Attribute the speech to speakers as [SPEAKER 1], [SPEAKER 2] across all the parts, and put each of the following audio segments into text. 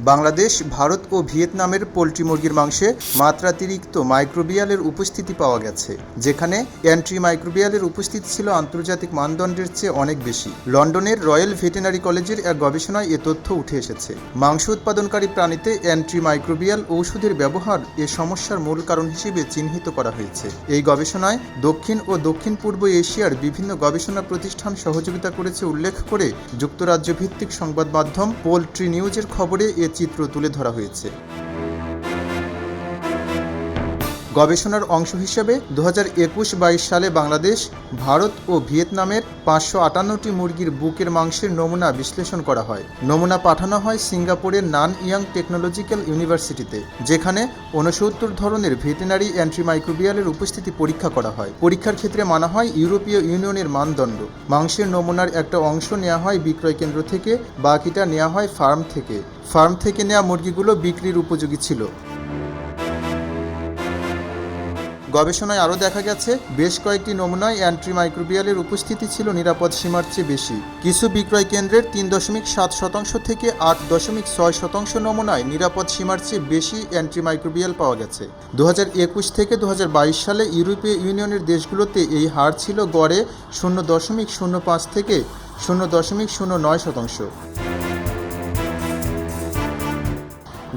[SPEAKER 1] বাংলাদেশ, ভারত ও ভিয়েতনামের পোল্ট্রি মুরগির মাংসে মাত্রাতিরিক্ত মাইক্রোবিয়ালের উপস্থিতি পাওয়া গেছে, যেখানে অ্যান্টি মাইক্রোবিয়ালের উপস্থিতি ছিল আন্তর্জাতিক মানদণ্ডের চেয়ে অনেক বেশি। লন্ডনের রয়্যাল ভেটেরিনারি কলেজের এক গবেষণায় এ তথ্য উঠে এসেছে। মাংস উৎপাদনকারী প্রাণীতে অ্যান্টি মাইক্রোবিয়াল ঔষধের ব্যবহার এ সমস্যার মূল কারণ হিসেবে চিহ্নিত করা হয়েছে। এই গবেষণায় দক্ষিণ ও দক্ষিণ পূর্ব এশিয়ার বিভিন্ন গবেষণা প্রতিষ্ঠান সহযোগিতা করেছে উল্লেখ করে যুক্তরাজ্য ভিত্তিক সংবাদ মাধ্যম পোল্ট্রি নিউজের খবরে এ চিত্র তুলে ধরা হয়েছে। গবেষণার অংশ হিসেবে 2021-22 সালে বাংলাদেশ, ভারত ও ভিয়েতনামের 558টি মুরগির বুকের মাংসের নমুনা বিশ্লেষণ করা হয়। নমুনা পাঠানো হয় সিঙ্গাপুরের নানইয়াং টেকনোলজিক্যাল ইউনিভার্সিটিতে, যেখানে 69 ধরনের ভেটেরিনারি অ্যান্টিমাইক্রোবিয়ালের উপস্থিতি পরীক্ষা করা হয়। পরীক্ষার ক্ষেত্রে মানা হয় ইউরোপীয় ইউনিয়নের মানদণ্ড। মাংসের নমুনার একটা অংশ নেওয়া হয় বিক্রয় কেন্দ্র থেকে, বাকিটা নেওয়া হয় ফার্ম থেকে। ফার্ম থেকে নেওয়া মুরগিগুলো বিক্রির উপযোগী ছিল। গবেষণায় আরও দেখা গেছে, বেশ কয়েকটি নমুনায় অ্যান্টিমাইক্রোবিয়ালের উপস্থিতি ছিল নিরাপদ সীমার চেয়ে বেশি। কিছু বিক্রয় কেন্দ্রের 3.7% থেকে 8.6% নমুনায় নিরাপদ সীমার চেয়ে বেশি অ্যান্টিমাইক্রোবিয়াল পাওয়া গেছে। 2021 থেকে 2022 সালে ইউরোপীয় ইউনিয়নের দেশগুলোতে এই হার ছিল গড়ে 0.05 থেকে 0.09%।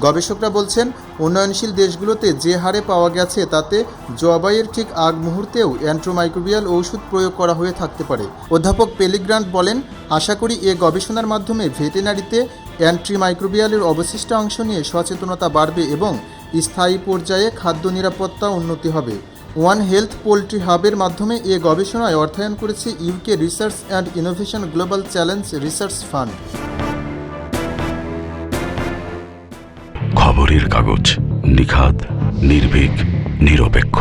[SPEAKER 1] গবেষকরা বলছেন, উন্নয়নশীল দেশগুলোতে যে হারে পাওয়া গেছে তাতে জবাইয়ের ঠিক আগ মুহূর্তেও অ্যান্টিমাইক্রোবিয়াল ওষুধ প্রয়োগ করা হয়ে থাকতে পারে। অধ্যাপক পেলিগ্রান্ট বলেন, আশা করি এ গবেষণার মাধ্যমে ভেটেরিনারিতে অ্যান্টিমাইক্রোবিয়ালের অবশিষ্ট অংশ নিয়ে সচেতনতা বাড়বে এবং স্থায়ী পর্যায়ে খাদ্য নিরাপত্তা উন্নতি হবে। ওয়ান হেলথ পোল্ট্রি হাবের মাধ্যমে এ গবেষণায় অর্থায়ন করেছে UK research and innovation global challenge research fund.
[SPEAKER 2] খবরের কাগজ, নিখাদ, নির্ভীক, নিরপেক্ষ।